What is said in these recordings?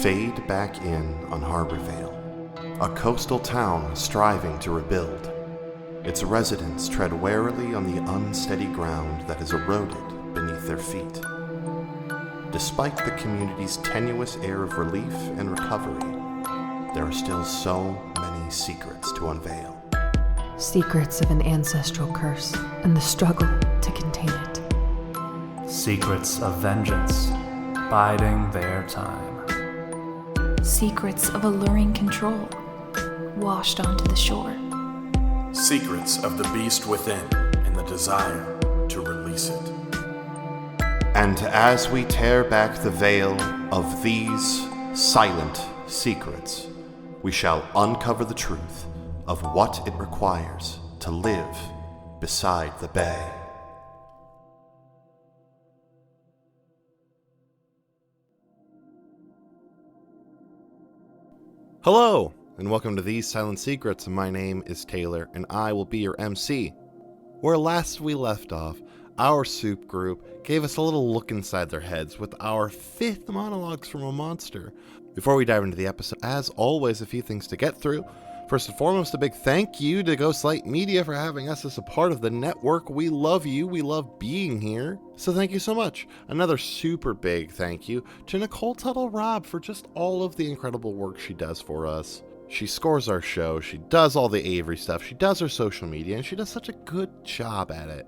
fade back in on Harborvale, a coastal town striving to rebuild. Its residents tread warily on the unsteady ground that has eroded beneath their feet. Despite the community's tenuous air of relief and recovery, there are still so many secrets to unveil. Secrets of an ancestral curse and the struggle to contain it. Secrets of vengeance, biding their time. Secrets of alluring control, washed onto the shore. Secrets of the beast within and the desire to release it. And as we tear back the veil of these silent secrets, we shall uncover the truth of what it requires to live beside the bay. Hello, and welcome to These Silent Secrets. My name is Taylor, and I will be your MC. Where last we left off, our soup group gave us a little look inside their heads with our 5th monologues from a monster. Before we dive into the episode, as always, a few things to get through. First and foremost, a big thank you to Ghostlight Media for having us as a part of the network. We love you. We love being here. So thank you so much. Another super big thank you to Nicole Tuttle-Robb for just all of the incredible work she does for us. She scores our show. She does all the Avery stuff. She does her social media, and she does such a good job at it.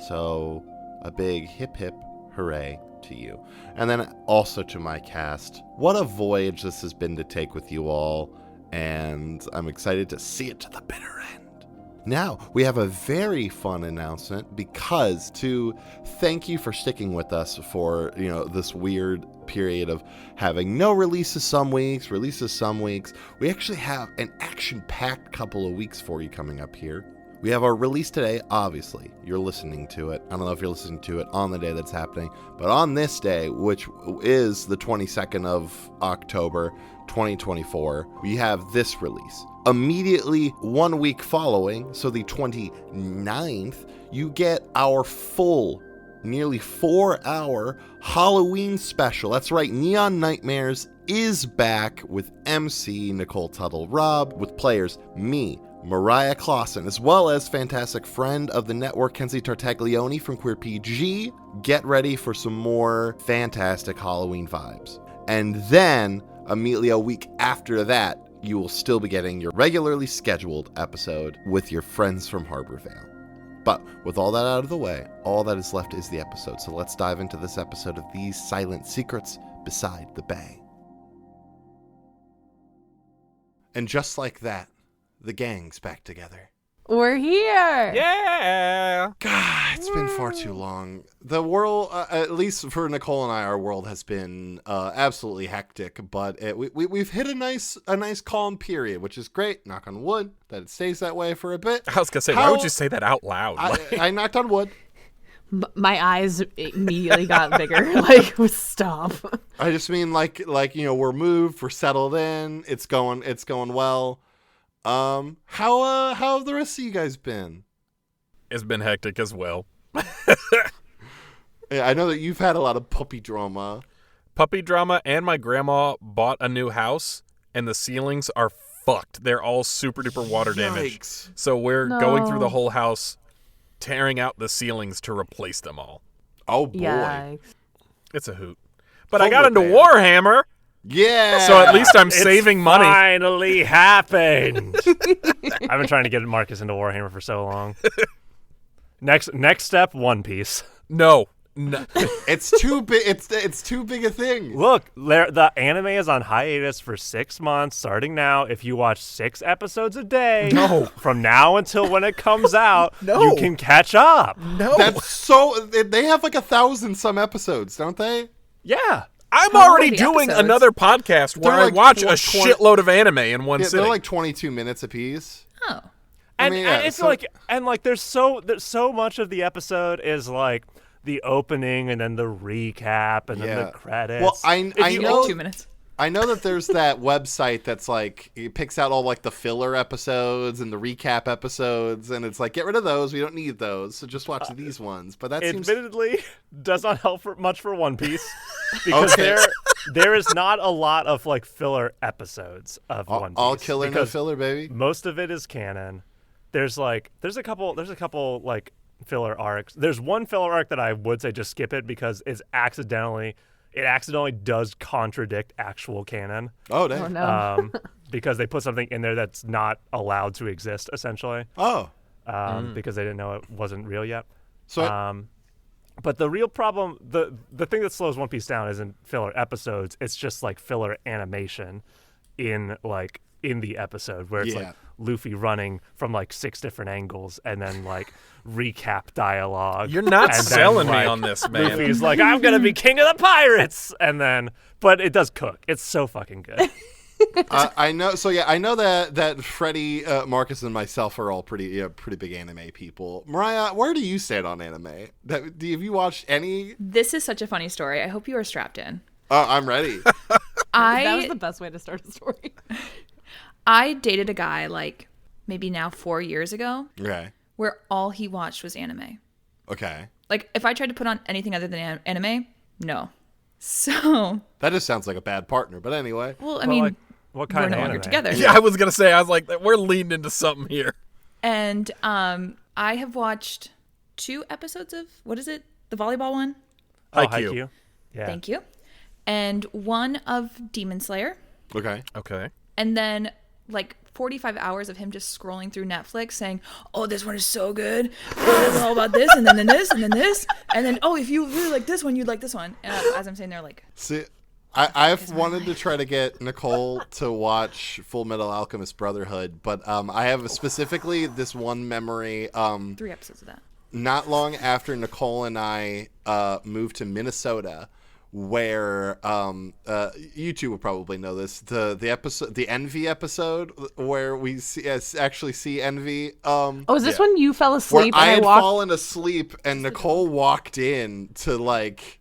So a big hip hip hooray to you. And then also to my cast. What a voyage this has been to take with you all. And I'm excited to see it to the bitter end. Now, we have a very fun announcement because to thank you for sticking with us for, this weird period of having no releases some weeks, releases some weeks. We actually have an action-packed couple of weeks for you coming up here. We have our release today, obviously. You're listening to it. I don't know if you're listening to it on the day that's happening, but on this day, which is the 22nd of October, 2024, we have this release. Immediately 1 week following, so the 29th, you get our full, nearly 4-hour Halloween special. That's right, Neon Nightmares is back with MC Nicole Tuttle-Robb, with players me, Mariah Clawson, as well as fantastic friend of the network, Kenzie Tartaglione from Queer PG. Get ready for some more fantastic Halloween vibes. And then, immediately a week after that, you will still be getting your regularly scheduled episode with your friends from Harborvale. But with all that out of the way, all that is left is the episode. So let's dive into this episode of These Silent Secrets Beside the Bay. And just like that, the gang's back together. We're here! Yeah! God, it's been far too long. The world, at least for Nicole and I, our world has been absolutely hectic, but we've hit a nice calm period, which is great. Knock on wood, that it stays that way for a bit. I was going to say, why would you say that out loud? I knocked on wood. My eyes immediately got bigger. Stop. I just mean we're moved, we're settled in, it's going well. How have the rest of you guys been? It's been hectic as well. Yeah, I know that you've had a lot of puppy drama. And my grandma bought a new house, and the ceilings are fucked. They're all super duper water damaged. So we're going through the whole house, tearing out the ceilings to replace them all. Oh boy. Yikes. It's a hoot. But I got into Warhammer. Yeah. So at least I'm saving money. Finally happened. I've been trying to get Marcus into Warhammer for so long. Next step, One Piece. No. It's too big. It's too big a thing. Look, the anime is on hiatus for 6 months, starting now. If you watch 6 episodes a day, from now until when it comes out, you can catch up. No. That's so. They have 1,000 some episodes, don't they? Yeah. I'm already doing another podcast where I watch a shitload of anime in one sitting. They're 22 minutes apiece. Oh. And it's there's so much of the episode is the opening and then the recap and then the credits. Well, I know 2 minutes. I know that there's that website that's it picks out all the filler episodes and the recap episodes, and it's get rid of those. We don't need those, so just watch these ones. But that admittedly does not help much for One Piece because there is not a lot of like filler episodes of One Piece. All killer, no filler, baby. Most of it is canon. There's a couple like filler arcs. There's one filler arc that I would say just skip it because it accidentally does contradict actual canon. Oh, dang. Oh, no. Because they put something in there that's not allowed to exist, essentially. Oh. Because they didn't know it wasn't real yet. So, but the real problem, the thing that slows One Piece down isn't filler episodes. It's just like filler animation in the episode where it's like Luffy running from like 6 different angles and then like recap dialogue. You're not selling me on this, man. Luffy's like, I'm gonna be king of the pirates, and then but it does cook. It's so fucking good. I know. So yeah, I know that Freddie, Marcus, and myself are all pretty big anime people. Mariah, where do you stand on anime? Have you watched any? This is such a funny story. I hope you are strapped in. I'm ready. That was the best way to start a story. I dated a guy like maybe now 4 years ago. Okay. Where all he watched was anime. Okay. Like if I tried to put on anything other than anime, no. So that just sounds like a bad partner. But anyway. Well, I mean. Like, what kind we're no of longer anime? together. Yeah, I was gonna say. I was like, we're leaning into something here. And I have watched 2 episodes of what is it? The volleyball one. Haikyuu. Yeah. Thank you. And 1 of Demon Slayer. Okay. And then like 45 hours of him just scrolling through Netflix saying, "Oh, this one is so good. Oh, it's all about this, and then this, and then this, and then oh, if you really like this one, you'd like this one." And as I'm saying there, like, see. I've wanted to try to get Nicole to watch Full Metal Alchemist Brotherhood, but I have specifically this one memory. 3 episodes of that. Not long after Nicole and I moved to Minnesota, where you two will probably know this, the Envy episode where we actually see Envy. Is this when you fell asleep? Where I had walked... fallen asleep and Nicole walked in to like.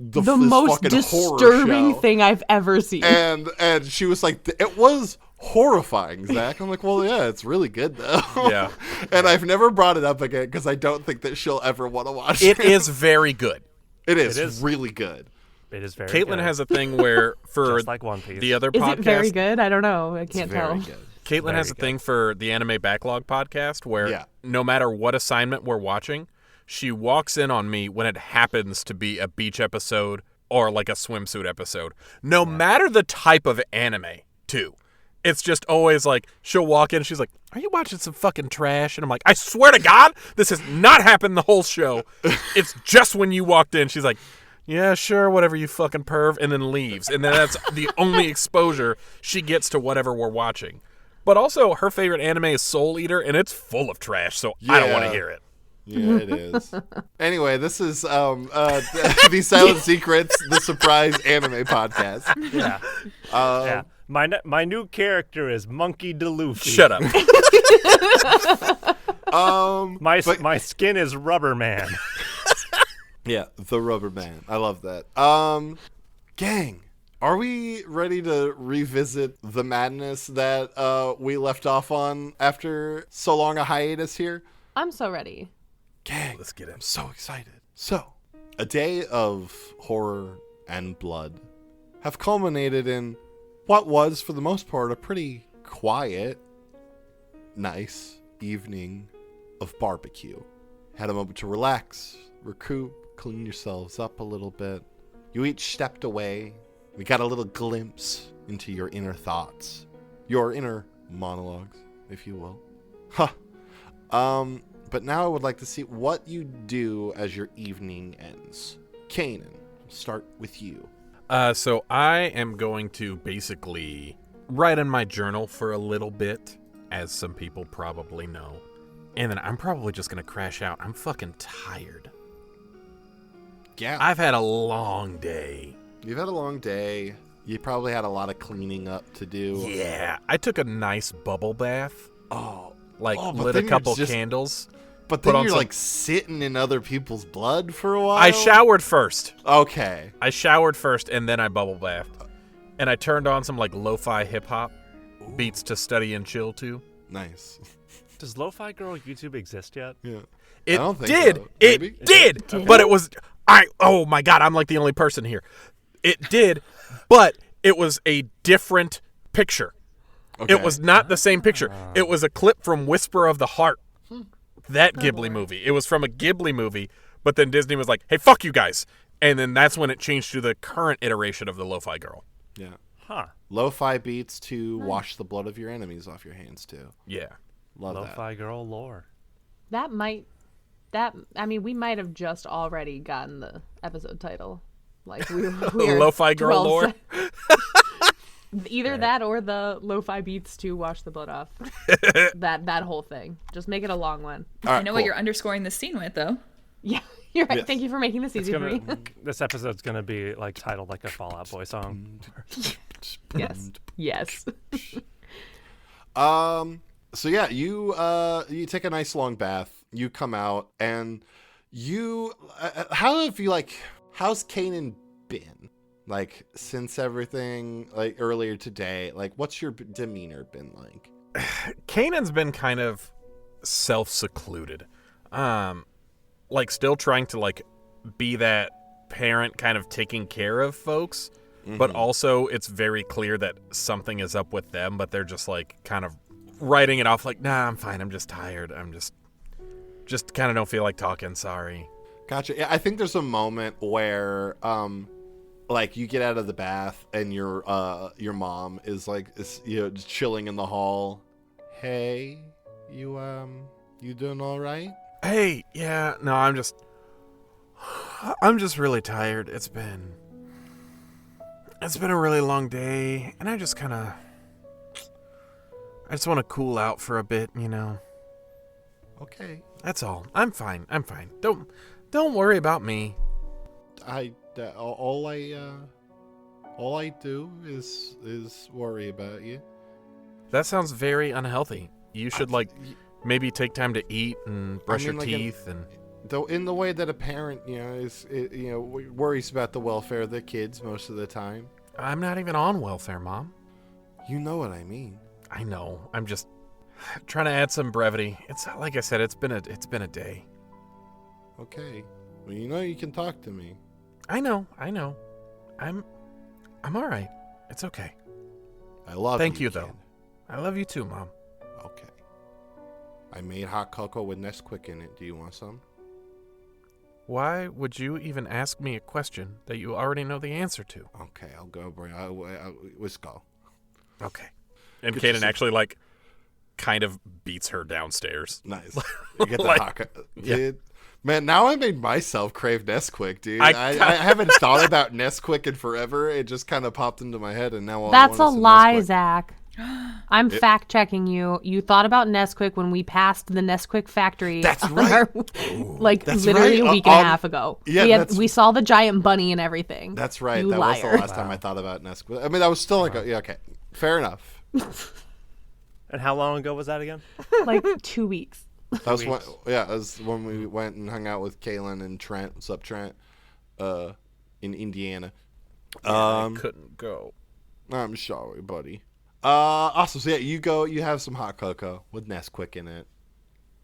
The most disturbing thing I've ever seen. And she was like, it was horrifying, Zach. I'm like, well, yeah, it's really good, though. Yeah. And I've never brought it up again because I don't think that she'll ever want to watch it. It is very good. It is really good. It is very Caitlin good. has a thing where for Just like One Piece. the other Is podcast. it very good? I don't know. I can't tell. Very good. Caitlin has a thing for the Anime Backlog podcast where no matter what assignment we're watching, she walks in on me when it happens to be a beach episode or like a swimsuit episode. No matter the type of anime, too. It's just always like, she'll walk in and she's like, "Are you watching some fucking trash?" And I'm like, "I swear to God, this has not happened the whole show. It's just when you walked in." She's like, "Yeah, sure, whatever, you fucking perv," and then leaves. And then that's the only exposure she gets to whatever we're watching. But also, her favorite anime is Soul Eater, and it's full of trash, so I don't want to hear it. Yeah, it is. Anyway, this is the Silent Secrets, the surprise anime podcast. Yeah. My new character is Monkey DeLuffy. Shut up. My skin is Rubber Man. Yeah, the Rubber Man. I love that. Gang, are we ready to revisit the madness that we left off on after so long a hiatus here? I'm so ready. Gang, let's get in. I'm so excited. So, a day of horror and blood have culminated in what was, for the most part, a pretty quiet, nice evening of barbecue. Had a moment to relax, recoup, clean yourselves up a little bit. You each stepped away. We got a little glimpse into your inner thoughts, your inner monologues, if you will. But now I would like to see what you do as your evening ends. Kanan, we'll start with you. So I am going to basically write in my journal for a little bit, as some people probably know. And then I'm probably just going to crash out. I'm fucking tired. Yeah. I've had a long day. You've had a long day. You probably had a lot of cleaning up to do. Yeah. I took a nice bubble bath. Oh. Lit a couple candles. But then you're like sitting in other people's blood for a while? I showered first. Okay. I showered first and then I bubble bathed. And I turned on some like lo-fi hip-hop beats to study and chill to. Nice. Does Lo-Fi Girl YouTube exist yet? Yeah. It I don't think did. So. It did. Okay. But it was... oh my God, I'm like the only person here. It did, but it was a different picture. Okay. It was not the same picture. It was a clip from Whisper of the Heart. That Ghibli movie. It was from a Ghibli movie, but then Disney was like, hey, fuck you guys. And then that's when it changed to the current iteration of the Lo-Fi Girl. Yeah. Huh. Lo-fi beats to wash the blood of your enemies off your hands, too. Yeah. Love that. Lo-Fi Girl lore. I mean, we might have just already gotten the episode title. Like, we are Lo-Fi Girl lore? Either that or the lo-fi beats to wash the blood off. that whole thing. Just make it a long one. I know what you're underscoring this scene with, though. Yeah, you're right. Yes. Thank you for making this easy for me. This episode's gonna be like titled like a Fall Out Boy song. Yes. Yes. So yeah, you take a nice long bath. You come out and you how's Kanan been? Like, since everything, like, earlier today, like, what's your demeanor been like? Kanan's been kind of self-secluded. Like, still trying to, like, be that parent kind of taking care of folks, but also it's very clear that something is up with them, but they're just, like, kind of writing it off like, nah, I'm fine, I'm just tired, I'm just kind of don't feel like talking, sorry. Gotcha. Yeah, I think there's a moment where, like, you get out of the bath and your mom is just chilling in the hall. Hey, you doing all right? Hey, yeah, no, I'm just really tired. It's been a really long day, and I just want to cool out for a bit, you know. Okay. That's all. I'm fine. Don't worry about me. All I do is worry about you. That sounds very unhealthy. You should maybe take time to eat and brush your teeth Though in the way that a parent, worries about the welfare of their kids most of the time. I'm not even on welfare, Mom. You know what I mean. I know. I'm just trying to add some brevity. It's like I said. It's been a day. Okay. Well, you can talk to me. I know. I'm all right. It's okay. I love you. Thank you, kid. though. I love you too, Mom. Okay. I made hot cocoa with Nesquik in it. Do you want some? Why would you even ask me a question that you already know the answer to? Okay, I'll go bring. Let's go. Okay. And Kanan actually kind of beats her downstairs. Nice. You get the hot cocoa. Yeah. Man, now I made myself crave Nesquik, dude. I haven't thought about Nesquik in forever. It just kind of popped into my head, and now all That's I a want is some lie, Nesquik. Zach. I'm fact checking you. You thought about Nesquik when we passed the Nesquik factory. That's right. That's literally right. a week and a half ago. Yeah, we saw the giant bunny and everything. That's right. You That liar. was the last time I thought about Nesquik. I mean, that was still okay. Fair enough. And how long ago was that again? Like 2 weeks. That was when we went and hung out with Kaylin and Trent. What's up, Trent? In Indiana. I couldn't go. I'm sorry, buddy. Awesome. So yeah, you have some hot cocoa with Nesquik in it.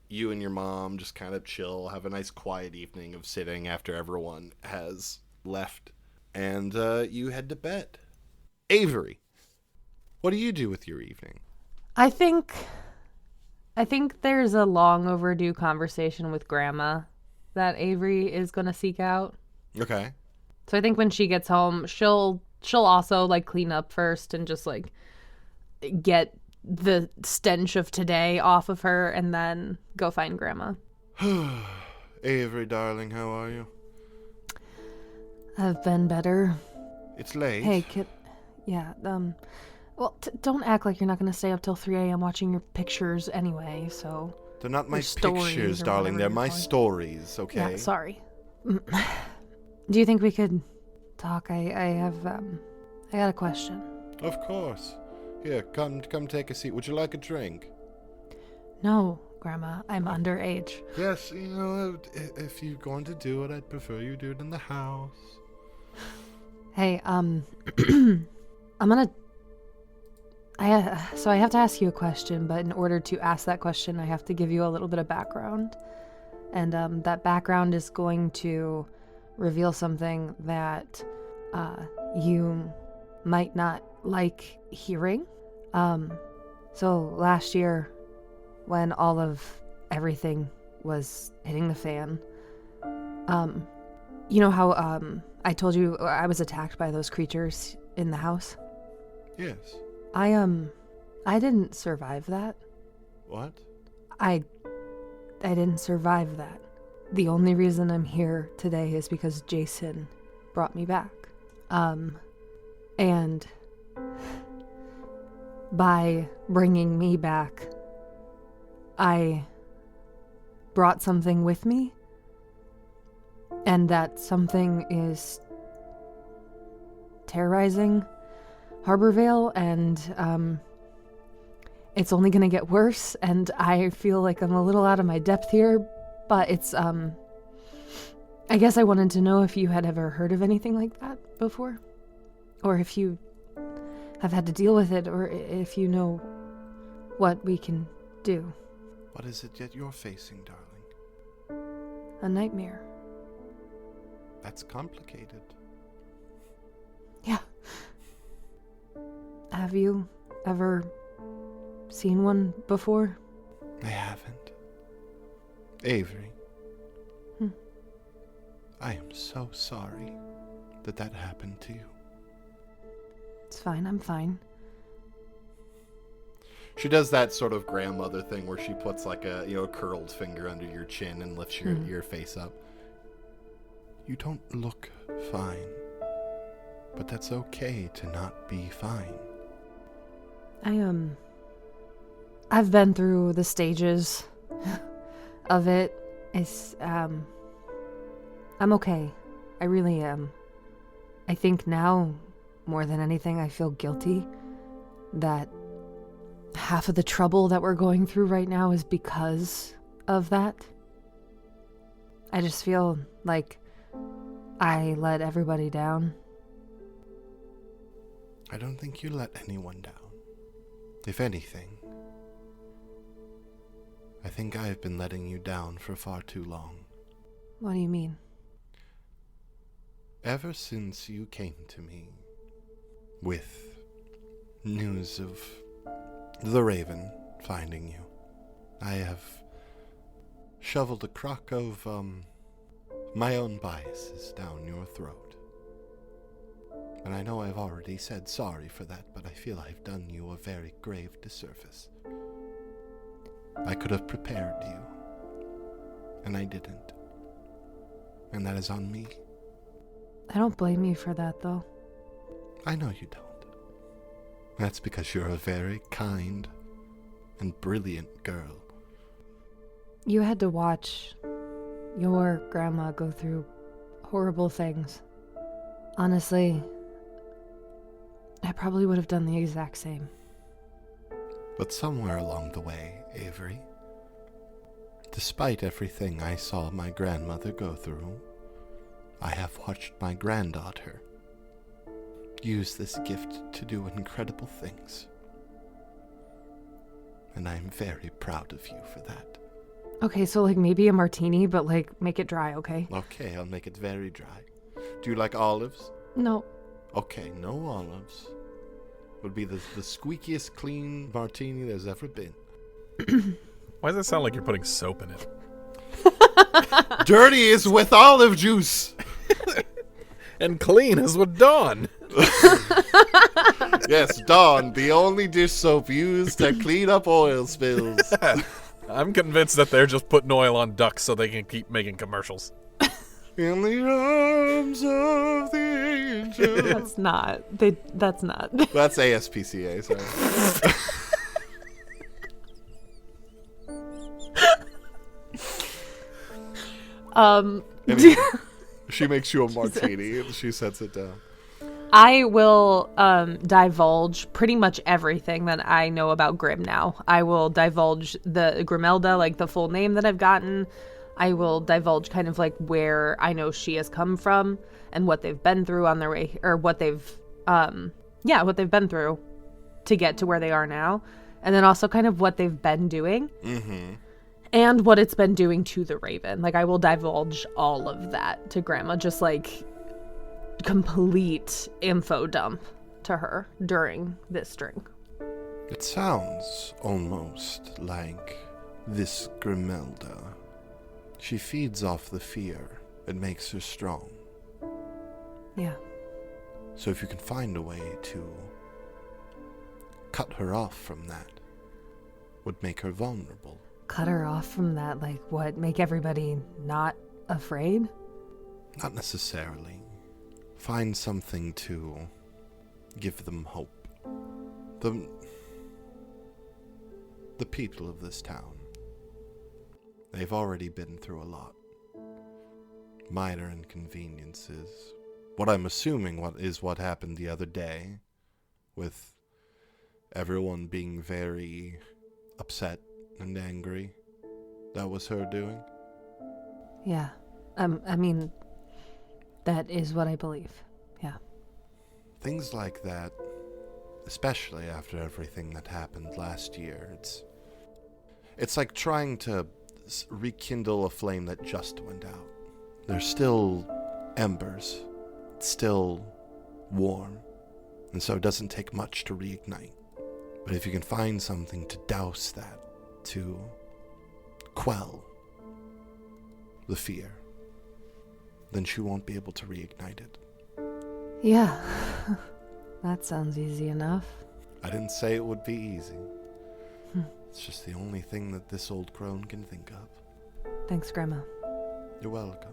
You and your mom just kind of chill, have a nice quiet evening of sitting after everyone has left, and you head to bed. Avery, what do you do with your evening? I think there's a long overdue conversation with Grandma that Avery is going to seek out. Okay. So I think when she gets home, she'll also clean up first and just get the stench of today off of her and then go find Grandma. Avery, darling, how are you? I've been better. It's late. Hey, kid. Yeah, well, don't act like you're not going to stay up till 3 a.m. watching your pictures anyway, so... They're not my stories pictures, or darling. whatever They're you're my calling. Stories, okay? Yeah, sorry. Do you think we could talk? I got a question. Of course. Here, come take a seat. Would you like a drink? No, Grandma, I'm underage. Yes, if you're going to do it, I'd prefer you do it in the house. Hey, I'm gonna... So I have to ask you a question, but in order to ask that question, I have to give you a little bit of background. And that background is going to reveal something that you might not like hearing. So last year, when all of everything was hitting the fan, you know how I told you I was attacked by those creatures in the house? Yes. I didn't survive that. What? I didn't survive that. The only reason I'm here today is because Jason brought me back. And by bringing me back, I brought something with me, and that something is terrorizing Harborvale, and it's only gonna get worse, and I feel like I'm a little out of my depth here, but it's, I guess I wanted to know if you had ever heard of anything like that before, or if you have had to deal with it, or if you know what we can do. What is it that you're facing, darling? A nightmare. That's complicated. Yeah. Have you ever seen one before? I haven't. Avery. I am so sorry that happened to you. It's fine, I'm fine. She does that sort of grandmother thing where she puts like a, curled finger under your chin and lifts your face up. You don't look fine, but that's okay to not be fine. I've been through the stages of it. It's, I'm okay. I really am. I think now, more than anything, I feel guilty that half of the trouble that we're going through right now is because of that. I just feel like I let everybody down. I don't think you let anyone down. If anything, I think I've been letting you down for far too long. What do you mean? Ever since you came to me with news of the Raven finding you, I have shoveled a crock of, my own biases down your throat. And I know I've already said sorry for that, but I feel I've done you a very grave disservice. I could have prepared you, and I didn't. And that is on me. I don't blame you for that, though. I know you don't. That's because you're a very kind and brilliant girl. You had to watch your grandma go through horrible things. Honestly, I probably would have done the exact same. But somewhere along the way, Avery, despite everything I saw my grandmother go through, I have watched my granddaughter use this gift to do incredible things. And I am very proud of you for that. Okay, so maybe a martini, but make it dry, okay? Okay, I'll make it very dry. Do you like olives? No. Okay, no olives. Would be the squeakiest clean martini there's ever been. Why does it sound like you're putting soap in it? Dirty is with olive juice. And clean is with Dawn. Yes, Dawn, the only dish soap used to clean up oil spills. I'm convinced that they're just putting oil on ducks so they can keep making commercials. In the arms of the angel. That's not. That's not. That's ASPCA, sorry. Anyway, she makes you a martini and she sets it down. I will divulge pretty much everything that I know about Grim now. I will divulge the Grimelda, the full name that I've gotten. I will divulge kind of where I know she has come from and what they've been through on their way, or what they've been through to get to where they are now. And then also kind of what they've been doing. Mm-hmm. And what it's been doing to the Raven. I will divulge all of that to Grandma, just complete info dump to her during this drink. It sounds almost like this Grimelda. She feeds off the fear. It makes her strong. Yeah. So if you can find a way to cut her off from that, would make her vulnerable. Cut her off from that, like what? Make everybody not afraid? Not necessarily. Find something to give them hope. The people of this town, they've already been through a lot. Minor inconveniences. What I'm assuming what happened the other day, with everyone being very upset and angry. That was her doing? Yeah. I mean, that is what I believe. Yeah. Things like that, especially after everything that happened last year, it's like trying to rekindle a flame that just went out. There's still embers. It's still warm. And so it doesn't take much to reignite. But if you can find something to douse that, to quell the fear, then she won't be able to reignite it. Yeah. That sounds easy enough. I didn't say it would be easy. It's just the only thing that this old crone can think of. Thanks, Grandma. You're welcome.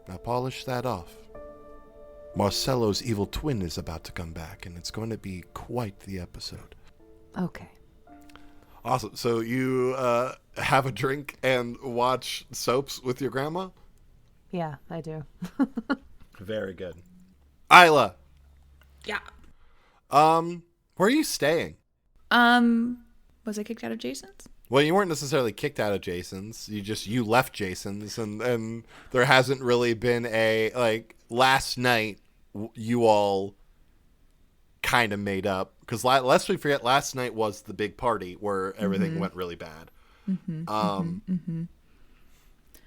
Now polish that off. Marcello's evil twin is about to come back, and it's going to be quite the episode. Okay. Awesome. So you have a drink and watch soaps with your grandma? Yeah, I do. Very good. Isla. Yeah. Where are you staying? Was I kicked out of Jason's? Well, you weren't necessarily kicked out of Jason's. You left Jason's, and there hasn't really been last night you all kind of made up, because lest we forget, last night was the big party where everything went really bad.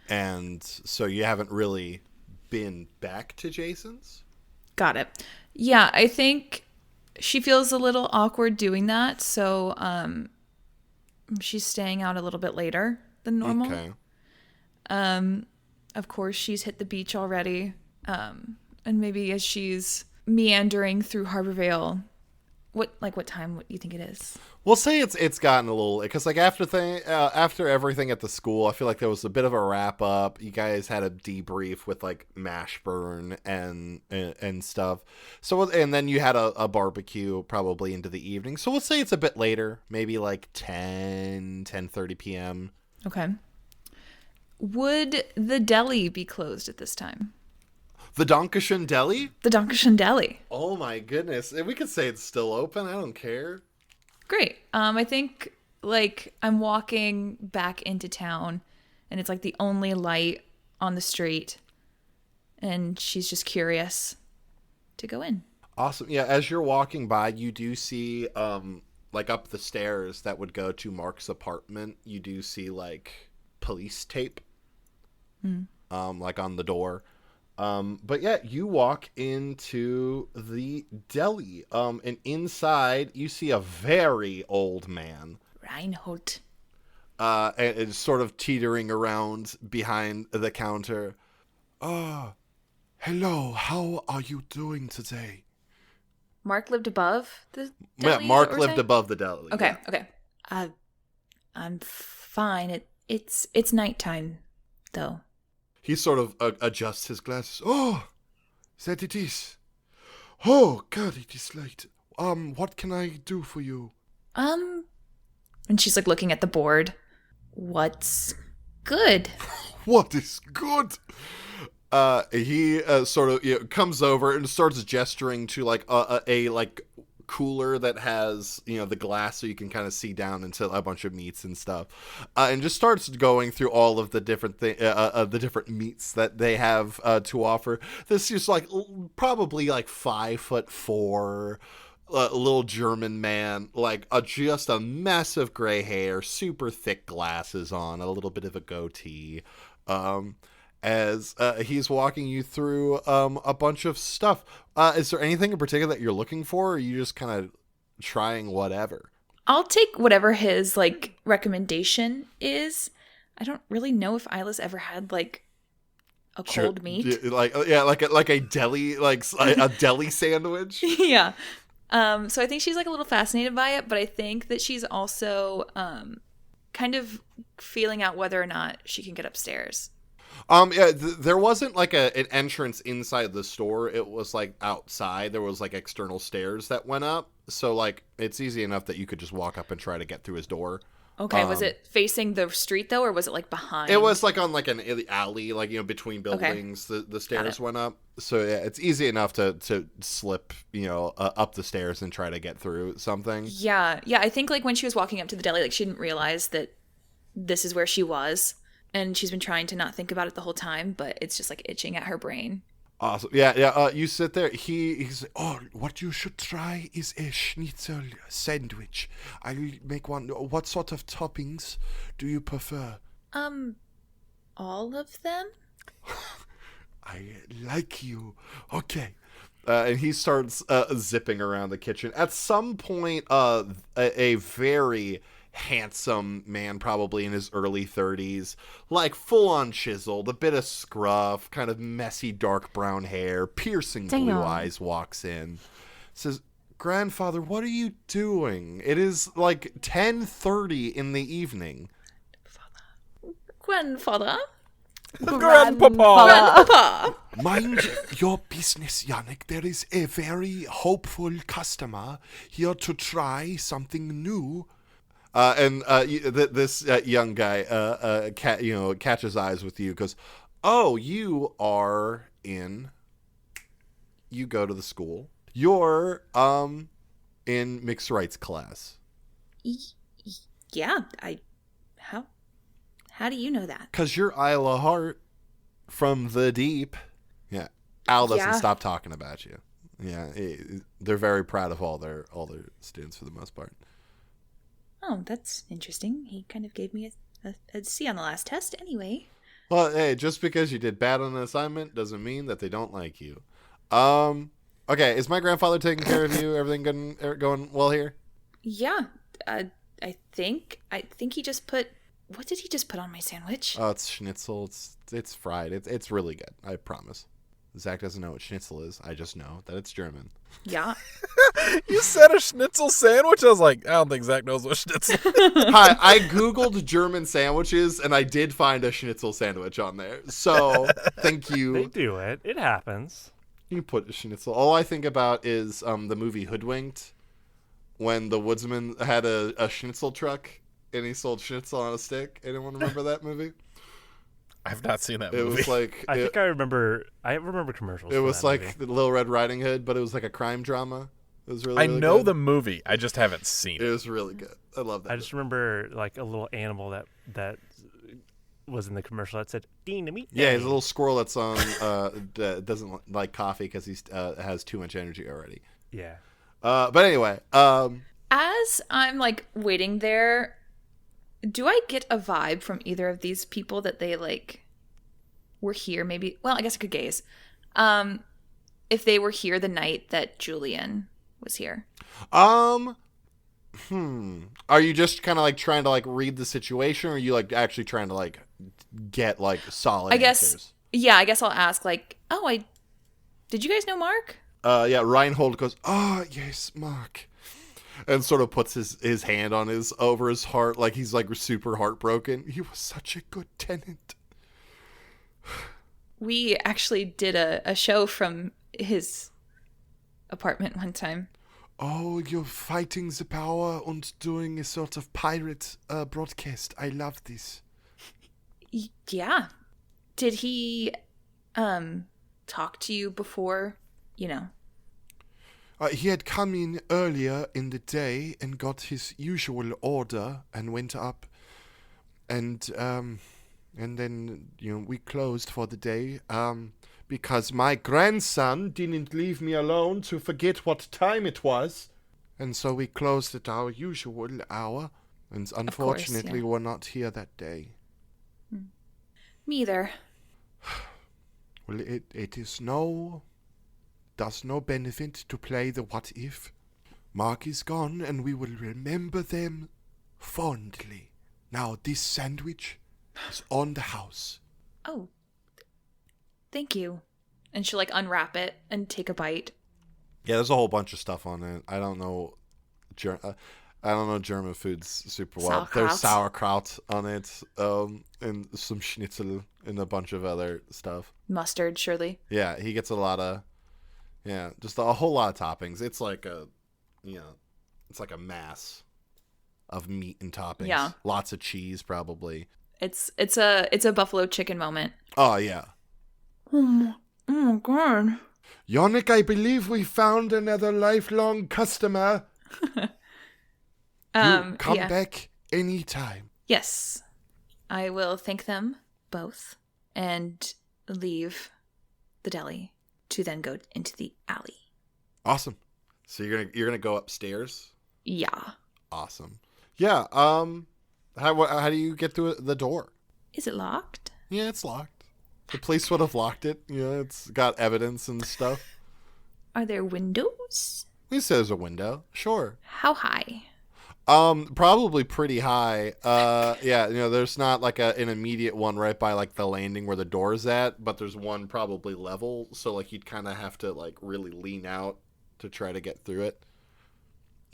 And so you haven't really been back to Jason's? Got it. Yeah, I think she feels a little awkward doing that, so she's staying out a little bit later than normal. Okay. Of course, she's hit the beach already. And maybe as she's meandering through Harborvale, what time? What do you think it is? We'll say it's gotten a little, because after everything at the school, I feel like there was a bit of a wrap up. You guys had a debrief with Mashburn and stuff. So and then you had a barbecue probably into the evening. So we'll say it's a bit later, maybe 10:30 p.m. Okay. Would the deli be closed at this time? The Donkashin Deli? The Donkashin Deli. Oh my goodness. We could say it's still open. I don't care. Great. I think I'm walking back into town and it's the only light on the street and she's just curious to go in. Awesome. Yeah, as you're walking by, you do see up the stairs that would go to Mark's apartment, you do see police tape on the door. But yeah, you walk into the deli, and inside you see a very old man. Reinhold. And it's sort of teetering around behind the counter. Hello, how are you doing today? Mark lived above the deli? Yeah, Mark lived above the deli. Okay, yeah. okay. I'm fine. It's nighttime, though. He sort of adjusts his glasses. Oh, that it is. Oh, God, it is late. What can I do for you? And she's looking at the board. What's good? What is good? He sort of comes over and starts gesturing to a cooler that has the glass so you can kind of see down into a bunch of meats and stuff, and just starts going through all of the different the different meats that they have to offer. This is probably 5'4" little German man, just a massive gray hair, super thick glasses on, a little bit of a goatee, as he's walking you through a bunch of stuff. Is there anything in particular that you're looking for, or are you just kind of trying whatever? I'll take whatever his like recommendation is. I don't really know if Isla's ever had like a cold meat. Like a deli, like a deli sandwich. Yeah. So I think she's like a little fascinated by it, but I think that she's also kind of feeling out whether or not she can get upstairs. There wasn't like an entrance inside the store. It was like outside. There was like external stairs that went up. So like it's easy enough that you could just walk up and try to get through his door. Okay, was it facing the street though, or was it like behind? It was like on like an alley, like, you know, between buildings. Okay. The stairs went up. So yeah, it's easy enough to slip, you know, up the stairs and try to get through something. Yeah. I think like when she was walking up to the deli, like she didn't realize that this is where she was. And she's been trying to not think about it the whole time, but it's just like itching at her brain. Awesome. Yeah. You sit there. He's what you should try is a schnitzel sandwich. I'll make one. What sort of toppings do you prefer? All of them? I like you. Okay. And he starts zipping around the kitchen. At some point, a very handsome man, probably in his early 30s, like full on chiseled, a bit of scruff, kind of messy dark brown hair, piercing blue eyes, walks in, says, "Grandfather, what are you doing? It is like 10:30 in the evening." Grandfather? Grandpapa! Mind your business, Yannick. There is a very hopeful customer here to try something new. This young guy, catches eyes with you, goes, "Oh, you are in. You go to the school. You're in mixed rights class." Yeah, How do you know that? 'Cause you're Isla Hart from the deep. Yeah, Al doesn't stop talking about you. Yeah, they're very proud of all their students for the most part. Oh, that's interesting. He kind of gave me a C on the last test anyway. Well, hey, just because you did bad on an assignment doesn't mean that they don't like you. Okay, is my grandfather taking care of you? Everything going well here? Yeah, I think he just put... What did he just put on my sandwich? Oh, it's schnitzel. It's fried. It's really good. I promise. Zach doesn't know what schnitzel is. I just know that it's German. Yeah. You said a schnitzel sandwich? I was like, I don't think Zach knows what schnitzel is. Hi, I Googled German sandwiches, and I did find a schnitzel sandwich on there. So, thank you. They do it. It happens. You put a schnitzel. All I think about is the movie Hoodwinked, when the woodsman had a schnitzel truck, and he sold schnitzel on a stick. Anyone remember that movie? I've not seen that movie. It was like... I think I remember commercials. It was like movie. the Little Red Riding Hood, but it was like a crime drama. It was really, really know good. the movie. I just haven't seen it. It was really good. I love that. I just remember like a little animal that was in the commercial that said "Dean to meet." Yeah, he's a little squirrel that's on doesn't like coffee because he has too much energy already. Yeah. But anyway, as I'm like waiting there, do I get a vibe from either of these people that they like were here? Maybe. Well, I guess I could gaze. If they were here the night that Julian was here. Are you just kind of like trying to like read the situation, or are you like actually trying to like get like solid answers? Yeah, I guess I'll ask like, did you guys know Mark? Yeah, Reinhold goes, "Oh, yes, Mark." And sort of puts his hand on over his heart, like he's like super heartbroken. He was such a good tenant. We actually did a show from his apartment one time. Oh, you're fighting the power and doing a sort of pirate broadcast. I love this. Yeah. Did he talk to you before, He had come in earlier in the day and got his usual order and went up. And then, we closed for the day. Because my grandson didn't leave me alone to forget what time it was. And so we closed at our usual hour. And unfortunately, we're not here that day. Me either. Well, it is does no benefit to play the what if. Mark is gone, and we will remember them fondly. Now, this sandwich is on the house. Oh, thank you. And she'll like unwrap it and take a bite. Yeah, there's a whole bunch of stuff on it. I don't know German foods super well. Sauerkraut. There's sauerkraut on it, and some schnitzel and a bunch of other stuff. Mustard, surely. Yeah, he gets a lot of, just a whole lot of toppings. It's like it's like a mass of meat and toppings. Yeah. Lots of cheese, probably. It's a buffalo chicken moment. Oh, yeah. Oh my god. Yannick, I believe we found another lifelong customer. Come back anytime. Yes. I will thank them both and leave the deli to then go into the alley. Awesome. So you're gonna go upstairs? Yeah. Awesome. Yeah. How do you get through the door? Is it locked? Yeah, it's locked. The police would have locked it. It's got evidence and stuff. Are there windows? We said there's a window. Sure. How high? Probably pretty high. Yeah, there's not like an immediate one right by like the landing where the door's at, but there's one probably level, so like you'd kind of have to like really lean out to try to get through it.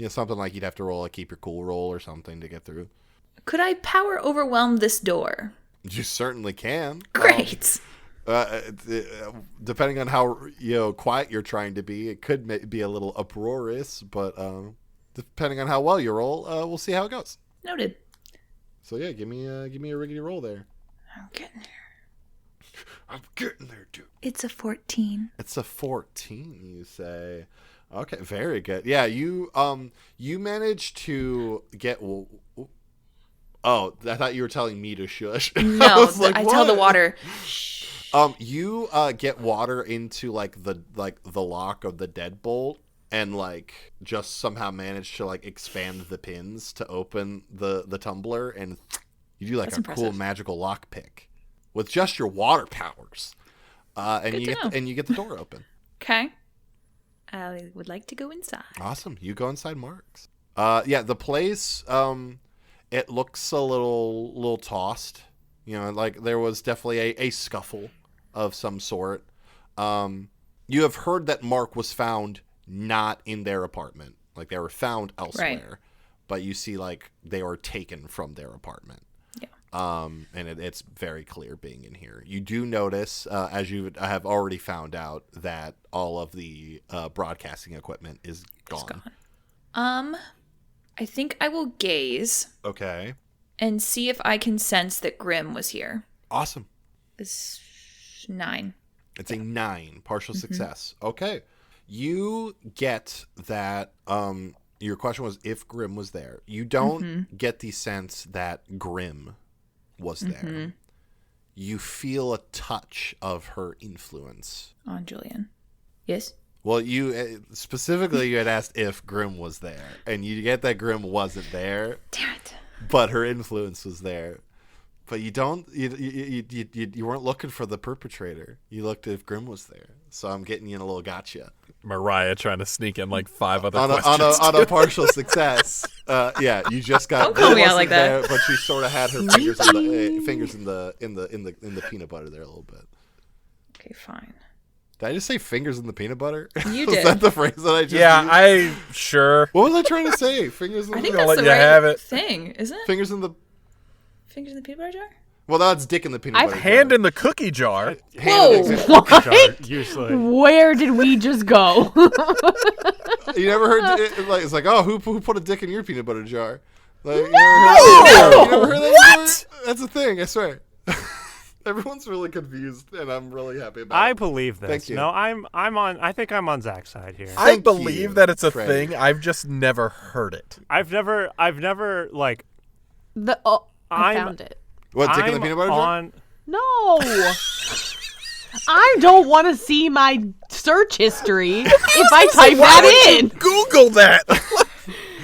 Something like you'd have to roll a keep your cool roll or something to get through. Could I power overwhelm this door? You certainly can. Great. Depending on how quiet you're trying to be, it could be a little uproarious, but depending on how well you roll, we'll see how it goes. Noted. So yeah, give me a riggedy roll there. I'm getting there. I'm getting there, dude. It's a 14. It's a 14, you say. Okay, very good. Yeah, you managed to get. Oh, I thought you were telling me to shush. No, I tell the water. You get water into like the lock of the deadbolt, and like just somehow manage to like expand the pins to open the tumbler, and you do like That's a impressive. cool magical lock pick with just your water powers, and you get the door open. Okay. I would like to go inside. Awesome. You go inside Mark's. Yeah, the place, it looks a little tossed. Like there was definitely a scuffle of some sort. You have heard that Mark was found not in their apartment. Like they were found elsewhere. Right. But you see like they were taken from their apartment. Yeah. And it's very clear being in here. You do notice, as you have already found out, that all of the broadcasting equipment is gone. I think I will gaze. Okay. And see if I can sense that Grim was here. Awesome. It's 9. It's a 9. Partial success. Okay. You get that. Your question was if Grim was there. You don't get the sense that Grim was there. You feel a touch of her influence on Julian. Yes. Well, you specifically you had asked if Grim was there, and you get that Grim wasn't there. Damn it! But her influence was there. But you weren't looking for the perpetrator. You looked if Grim was there. So I'm getting you in a little gotcha. Mariah trying to sneak in like 5 other questions on a partial success. Yeah, you just got. Don't call me out like that. There, but she sort of had her fingers in the peanut butter there a little bit. Okay, fine. Did I just say fingers in the peanut butter? You Was did. that the phrase that I just used? Sure. What was I trying to say? Fingers in I the think peanut that's butter. the right thing, isn't it? Fingers in the peanut butter jar? Well, that's dick in the peanut butter jar. Hand in the cookie jar. Whoa! What? Usually. Where did we just go? You never heard it? It's like, oh, who put a dick in your peanut butter jar? Like, you never heard that before? That's a thing, I swear. Everyone's really confused, and I'm really happy about it. I believe this. Thank you. No, I think I'm on Zach's side here. I believe that it's a thing. I've just never heard it. I've never like. I found it. What, dick in the peanut butter jar? No. I don't want to see my search history if I type that in. Google that.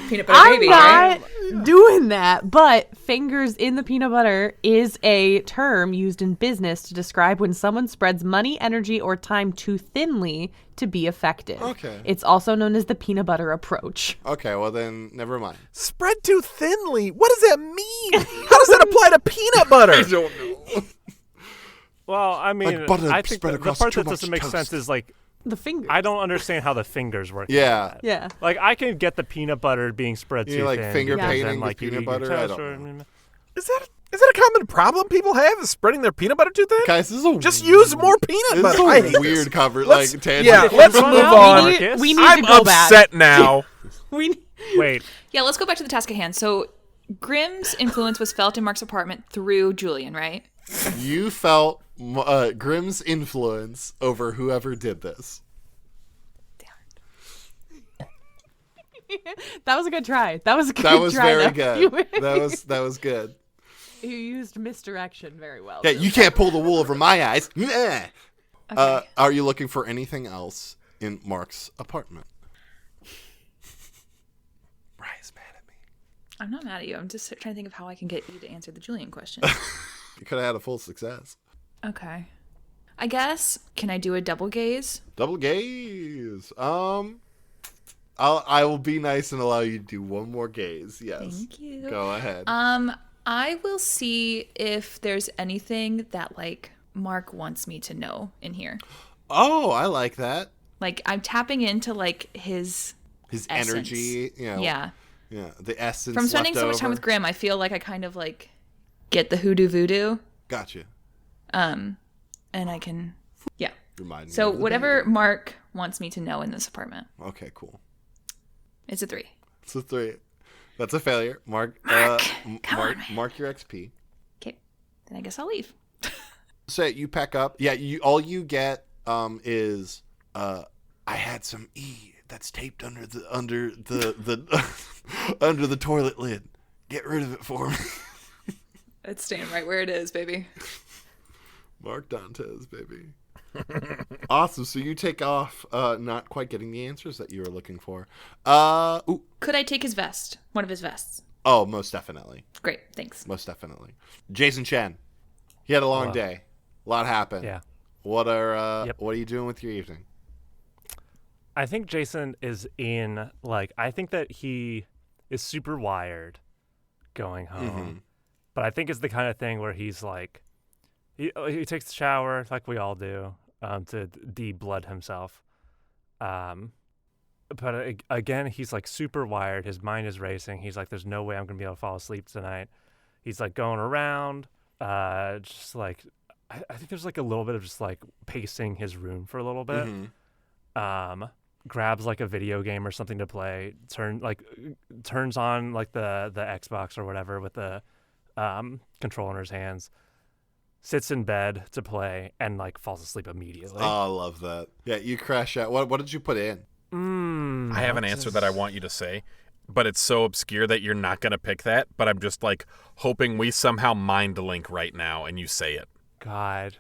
peanut butter I'm baby, not right? doing that, but fingers in the peanut butter is a term used in business to describe when someone spreads money, energy, or time too thinly to be effective. Okay. It's also known as the peanut butter approach. Okay, well then, never mind. Spread too thinly. What does that mean? How does that apply to peanut butter? I don't know. Well, I mean, Like butter I think spread the across part too that doesn't much make sense toast. is like The fingers. I don't understand how the fingers work. Yeah. Yeah. Like I can get the peanut butter being spread You too like thin. finger because painting then, with like, you peanut eat your butter? I toast don't know. Is that a common problem people have? Is spreading their peanut butter too thin? Guys, this is a Just use more peanut this butter. is I a hate weird this. cover. Let's- Like tangent. Yeah, let's Run move out, on. Marcus. We need I'm to go back. upset now. We Wait, Yeah, let's go back to the task at hand. So Grimm's influence was felt in Mark's apartment through Julian, right? You felt Grimm's influence over whoever did this. That was a good try. That was a good That was try. very though. good. That was good. You used misdirection very well. Yeah, you can't pull the wool over my eyes. Meh. Okay. Are you looking for anything else in Mark's apartment? Mariah's mad at me. I'm not mad at you. I'm just trying to think of how I can get you to answer the Julian question. You could have had a full success. Okay. I guess, can I do a double gaze? Double gaze. I will be nice and allow you to do one more gaze. Yes. Thank you. Go ahead. I will see if there's anything that, like, Mark wants me to know in here. Oh, I like that. Like, I'm tapping into, like, his essence. Energy. You know, Yeah. Yeah. The essence. From spending left so much time over. with Grimm, I feel like I kind of, like, get the hoodoo voodoo. Gotcha. And I can, yeah. Remind me. So of the whatever baby. Mark wants me to know in this apartment, Okay, cool. it's a 3. It's a 3. That's a failure. Mark. Come on, man. Mark your XP. Okay. Then I guess I'll leave. So you pack up. Yeah. All you get is I had some E that's taped under the under the toilet lid. Get rid of it for me. It's staying right where it is, baby. Mark Dantes, baby. Awesome. So you take off, not quite getting the answers that you were looking for. Ooh. Could I take his vest? One of his vests. Oh, most definitely. Great, thanks. Most definitely. Jason Chen. He had a long day. A lot happened. yeah. What are Yep. what are you doing with your evening? I think Jason is in, like, I think that he is super wired going home. But I think it's the kind of thing where he's like, he takes a shower like we all do to de-blood himself. But again, he's like super wired. His mind is racing. He's like, there's no way I'm going to be able to fall asleep tonight. He's like going around, just like, I think there's like a little bit of just like pacing his room for a little bit. Grabs like a video game or something to play, turns on like the Xbox or whatever with the controller in his hands, sits in bed to play, and like falls asleep immediately. Oh, I love that. Yeah, you crash out. What did you put in? I have an answer that I want you to say, but it's so obscure that you're not going to pick that, but I'm just like hoping we somehow mind link right now and you say it. God.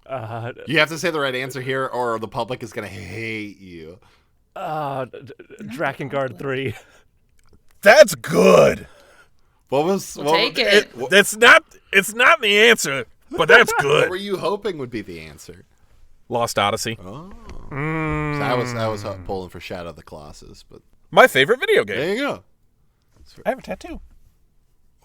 You have to say the right answer here, or the public is gonna hate you. Drakengard 3. That's good. What was? We'll take it. It's not the answer, but that's What good. were you hoping would be the answer? Lost Odyssey. Oh, so I was pulling for Shadow of the Colossus, but My favorite video game. there you go. I have a tattoo.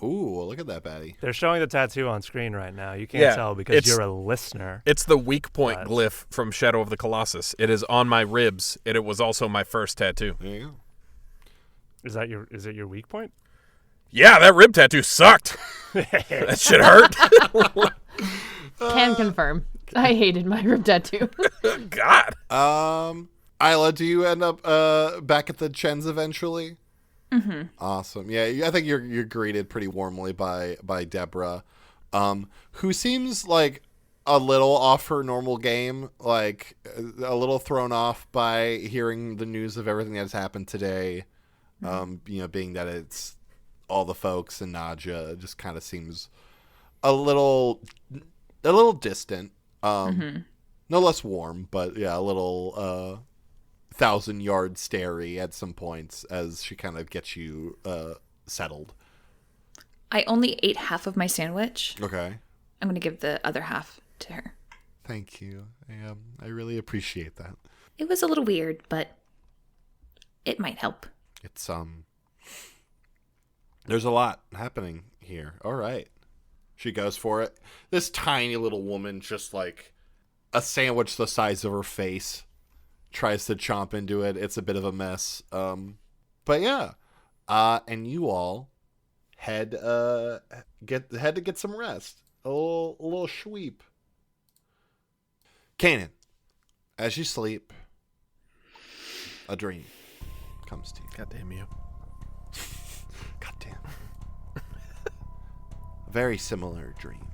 Ooh, look at that baddie. They're showing the tattoo on screen right now. You can't tell because it's- you're a listener. It's the weak point But- glyph from Shadow of the Colossus. It is on my ribs, and it was also my first tattoo. There you go. Is it your weak point? Yeah, that rib tattoo sucked. That shit hurt. Can confirm. I hated my rib tattoo. God. Isla, do you end up back at the Chens eventually? Mm-hmm. Awesome. Yeah, I think you're greeted pretty warmly by Deborah, who seems like a little off her normal game, like a little thrown off by hearing the news of everything that's happened today. Being that it's all the folks and Nadja, it just kind of seems a little distant. No less warm, but yeah, a little 1,000-yard starey at some points as she kind of gets you settled. I only ate half of my sandwich. Okay. I'm going to give the other half to her. Thank you. I really appreciate that. It was a little weird, but it might help. It's, there's a lot happening here. All right. She goes for it. This tiny little woman, just like a sandwich the size of her face, tries to chomp into it. It's a bit of a mess. But yeah. And you all head to get some rest. A little sweep. Kanan, as you sleep, a dream comes to you. God damn you. God damn. A very similar dream.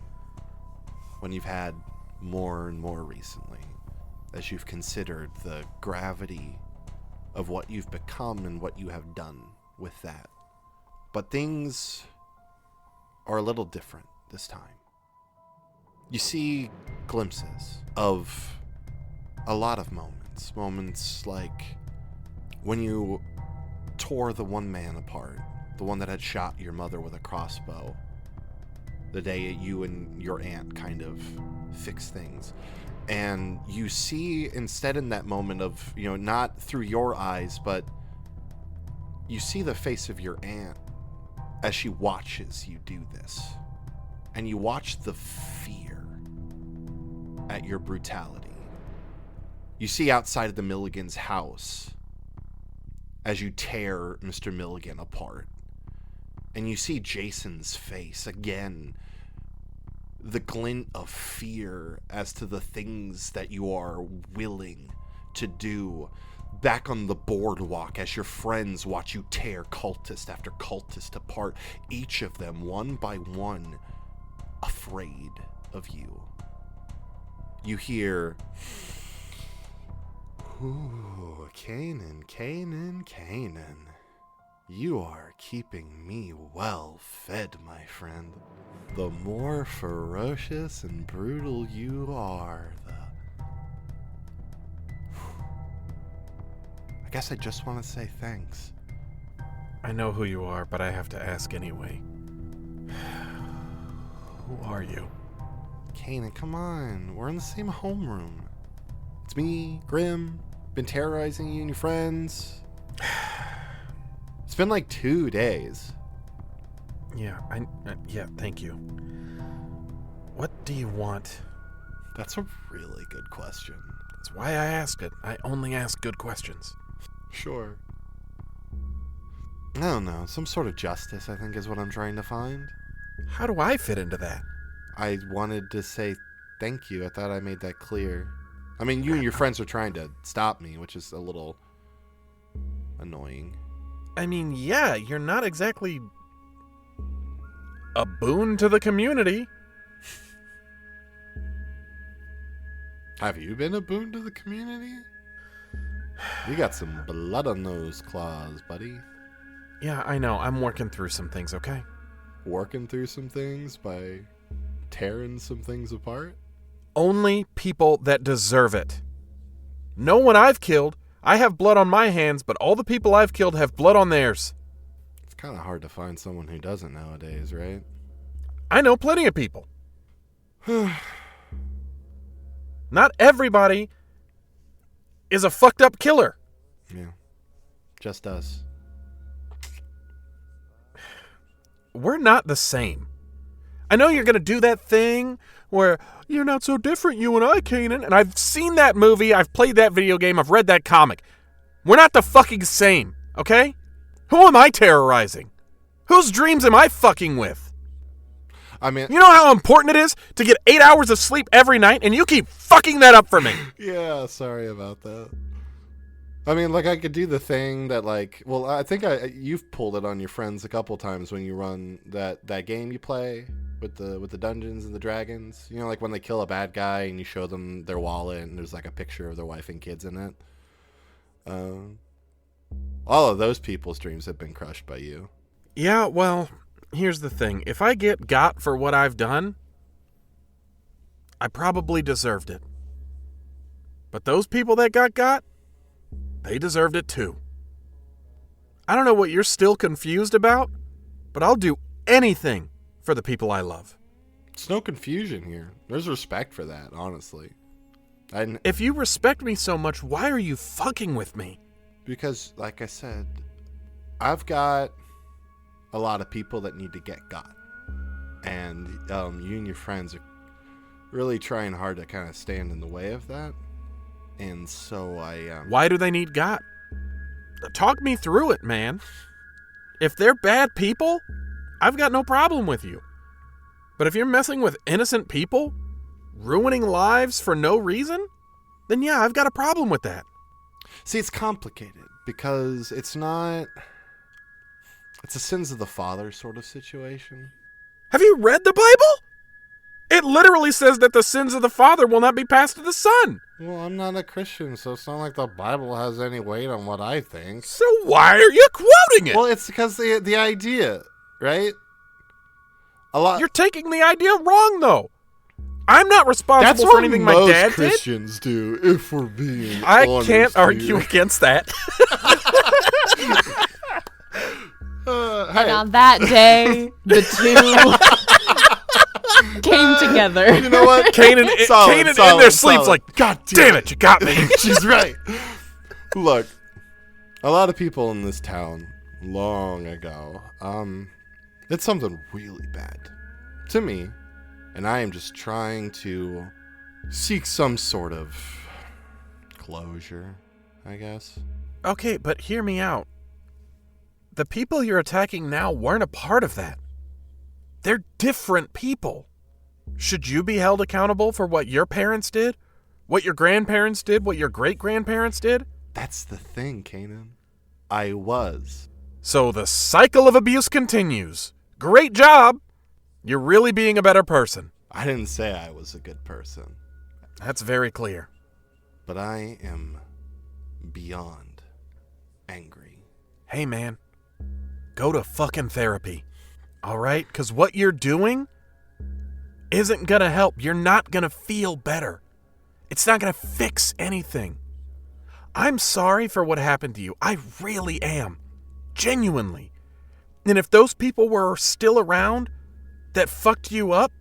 When you've had more and more recently, as you've considered the gravity of what you've become and what you have done with that. But things are a little different this time. You see glimpses of a lot of moments. Moments like when you tore the one man apart, the one that had shot your mother with a crossbow, the day you and your aunt kind of fixed things. And you see, instead in that moment of, not through your eyes, but you see the face of your aunt as she watches you do this. And you watch the fear at your brutality. You see outside of the Milligans' house as you tear Mr. Milligan apart. And you see Jason's face again, the glint of fear as to the things that you are willing to do back on the boardwalk as your friends watch you tear cultist after cultist apart, each of them one by one afraid of you. You hear, "Ooh, Kanan, Kanan, Kanan. You are keeping me well fed, my friend. The more ferocious and brutal you are, I guess I just want to say thanks." I know who you are, but I have to ask anyway. Who are you? Kanan, come on. We're in the same homeroom. It's me, Grim. Been terrorizing you and your friends. It's been like 2 days. Yeah, thank you. What do you want? That's a really good question. That's why I asked it. I only ask good questions. Sure. I don't know. Some sort of justice, I think, is what I'm trying to find. How do I fit into that? I wanted to say thank you. I thought I made that clear. I mean, you and your friends are trying to stop me, which is a little annoying. I mean, yeah, you're not exactly a boon to the community. Have you been a boon to the community? You got some blood on those claws, buddy. Yeah, I know. I'm working through some things, okay? Working through some things by tearing some things apart? Only people that deserve it. No one I've killed. I have blood on my hands, but all the people I've killed have blood on theirs. It's kind of hard to find someone who doesn't nowadays, right? I know plenty of people. Not everybody is a fucked up killer. Yeah. Just us. We're not the same. I know you're going to do that thing where you're not so different, you and I, Kanan. And I've seen that movie. I've played that video game. I've read that comic. We're not the fucking same, okay? Who am I terrorizing? Whose dreams am I fucking with? I mean, you know how important it is to get 8 hours of sleep every night, and you keep fucking that up for me. Yeah, sorry about that. I mean, like, I could do the thing that, like, well, I think you've pulled it on your friends a couple times when you run that game you play with the Dungeons and the Dragons. You know, like when they kill a bad guy and you show them their wallet and there's like a picture of their wife and kids in it. All of those people's dreams have been crushed by you. Yeah, well, here's the thing. If I get got for what I've done, I probably deserved it. But those people that got, they deserved it too. I don't know what you're still confused about, but I'll do anything for the people I love. It's no confusion here. There's respect for that, honestly. If you respect me so much, why are you fucking with me? Because, like I said, I've got a lot of people that need to get got. And you and your friends are really trying hard to kind of stand in the way of that. And so Why do they need got? Talk me through it, man. If they're bad people, I've got no problem with you. But if you're messing with innocent people, ruining lives for no reason, then yeah, I've got a problem with that. See, it's complicated because it's a sins of the father sort of situation. Have you read the Bible? It literally says that the sins of the father will not be passed to the son. Well, I'm not a Christian, so it's not like the Bible has any weight on what I think. So why are you quoting it? Well, it's because the idea, right? You're taking the idea wrong, though. I'm not responsible for anything my dad did. That's what most Christians do, if we're being honest. I can't argue against that. And on that day, the two came together. You know what? Kanan in their sleeps like, God damn it, you got me. She's right. Look, a lot of people in this town long ago, did something really bad to me, and I am just trying to seek some sort of closure, I guess. Okay, but hear me out. The people you're attacking now weren't a part of that. They're different people. Should you be held accountable for what your parents did? What your grandparents did? What your great-grandparents did? That's the thing, Kanan. I was. So the cycle of abuse continues. Great job. You're really being a better person. I didn't say I was a good person. That's very clear. But I am beyond angry. Hey, man. Go to fucking therapy. All right? Because what you're doing isn't going to help. You're not going to feel better. It's not going to fix anything. I'm sorry for what happened to you. I really am. Genuinely. And if those people were still around that fucked you up,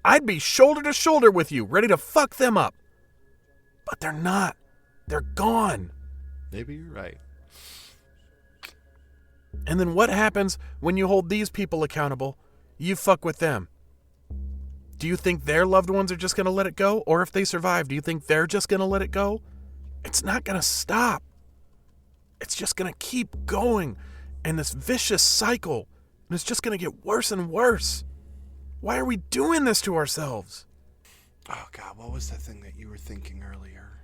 I'd be shoulder to shoulder with you, ready to fuck them up. But they're not. They're gone. Maybe you're right. And then what happens when you hold these people accountable? You fuck with them. Do you think their loved ones are just going to let it go? Or if they survive, do you think they're just going to let it go? It's not going to stop. It's just going to keep going. And this vicious cycle. And it's just going to get worse and worse. Why are we doing this to ourselves? Oh, God, what was that thing that you were thinking earlier?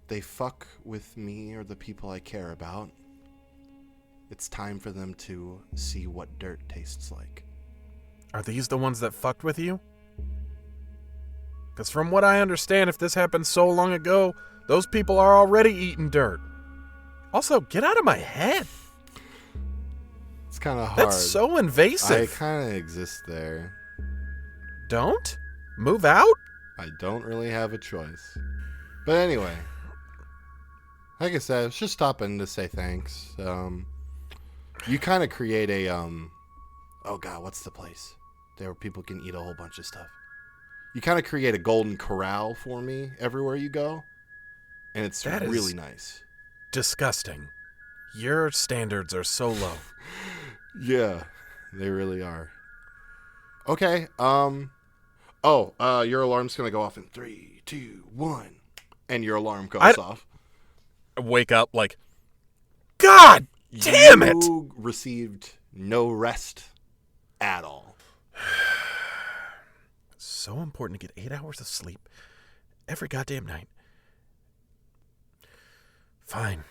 They fuck with me or the people I care about. It's time for them to see what dirt tastes like. Are these the ones that fucked with you? Because from what I understand, if this happened so long ago, those people are already eating dirt. Also, get out of my head. It's kind of hard. That's so invasive. I kind of exist there. Don't? Move out? I don't really have a choice. But anyway, like I said, I was just stopping to say thanks. You kind of create a, oh God, what's the place? There where people can eat a whole bunch of stuff. You kind of create a golden corral for me everywhere you go. And it's that really nice. Disgusting. Your standards are so low. Yeah, they really are. Okay, your alarm's going to go off in 3, 2, 1. And your alarm goes off. I wake up like, God damn it! You received no rest at all. It's so important to get 8 hours of sleep every goddamn night. Fine.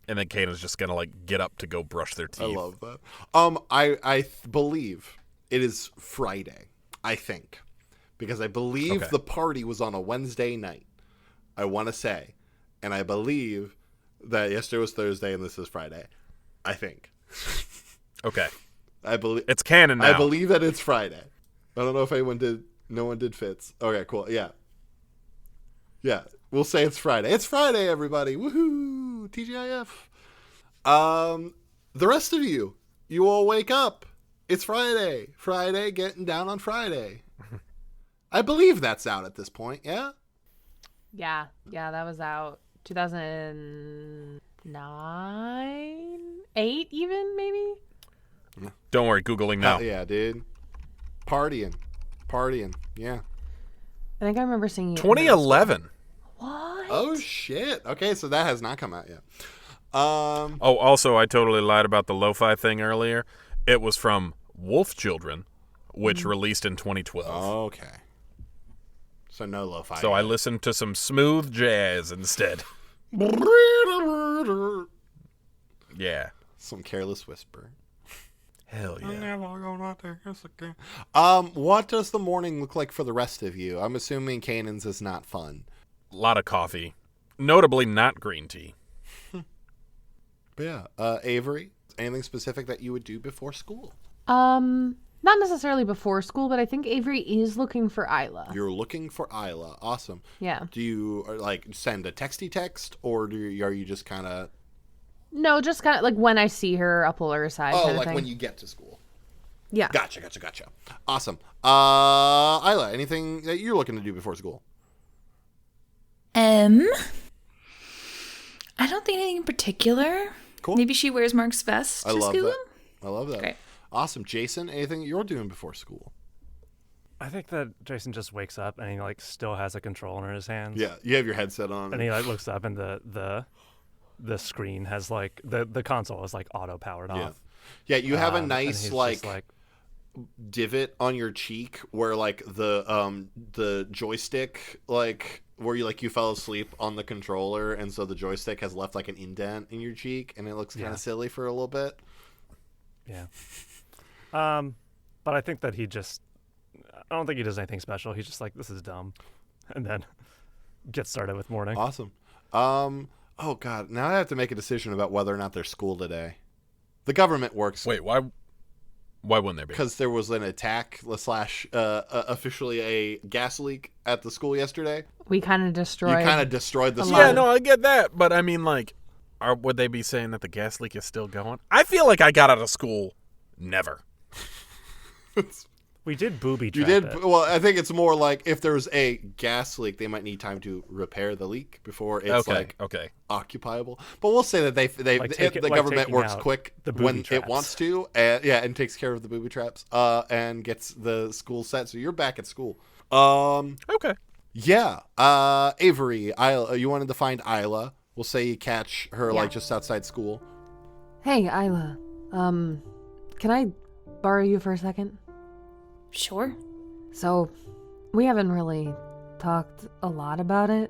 And then Kanan's just gonna get up to go brush their teeth. I love that. I believe it is Friday. I think, because I believe the party was on a Wednesday night. I want to say, and I believe that yesterday was Thursday and this is Friday. I think. Okay. I believe it's canon now. I believe that it's Friday. I don't know if anyone did. No one did Fitz. Okay, cool. Yeah. Yeah. We'll say it's Friday. It's Friday, everybody. Woohoo! TGIF. The rest of you all wake up. It's Friday. Friday, getting down on Friday. I believe that's out at this point, yeah? Yeah, that was out 2009, 8 even, maybe? Don't worry, Googling now. Hell yeah, dude. Partying, yeah. I think I remember seeing it. 2011. What? Oh, shit. Okay, so that has not come out yet. Also, I totally lied about the lo-fi thing earlier. It was from Wolf Children, which released in 2012. Okay. So no lo-fi. So I listened to some smooth jazz instead. Yeah. Some careless whisper. Hell yeah. I'm never gonna take this again. What does the morning look like for the rest of you? I'm assuming Kanan's is not fun. A lot of coffee. Notably not green tea. But yeah. Avery, anything specific that you would do before school? Not necessarily before school, but I think Avery is looking for Isla. You're looking for Isla. Awesome. Yeah. Do you send a texty text, or are you just kind of? No, just kind of like when I see her, I'll pull her aside. Oh, kind of like thing. when you get to school. Yeah. Gotcha. Awesome. Isla, anything that you're looking to do before school? I don't think anything in particular. Cool. Maybe she wears Mark's vest to school. I love that. Great. Awesome. Jason, anything you're doing before school? I think that Jason just wakes up and he still has a controller in his hands. Yeah, you have your headset on. And he looks up and the screen has the console is auto powered off. Yeah, you have a and nice he's just divot on your cheek where the joystick where you fell asleep on the controller, and so the joystick has left an indent in your cheek, and it looks kind of silly for a little bit. Yeah. But I think that I don't think he does anything special. He's just this is dumb, and then gets started with morning. Awesome. Oh God, now I have to make a decision about whether or not there's school today. The government works. Wait, why wouldn't there be? Because there was an attack / officially a gas leak at the school yesterday. We kind of destroyed. You kind of destroyed the school. Yeah, no, I get that, but I mean, would they be saying that the gas leak is still going? I feel like I got out of school never. We did booby trap You did. it. Well, I think it's more if there's a gas leak, they might need time to repair the leak before it's occupiable. But we'll say that the government works quick when it wants to, and takes care of the booby traps, and gets the school set. So you're back at school. Okay. Yeah. Avery, Isla, you wanted to find Isla. We'll say you catch her just outside school. Hey, Isla. Can I borrow you for a second? Sure. So, we haven't really talked a lot about it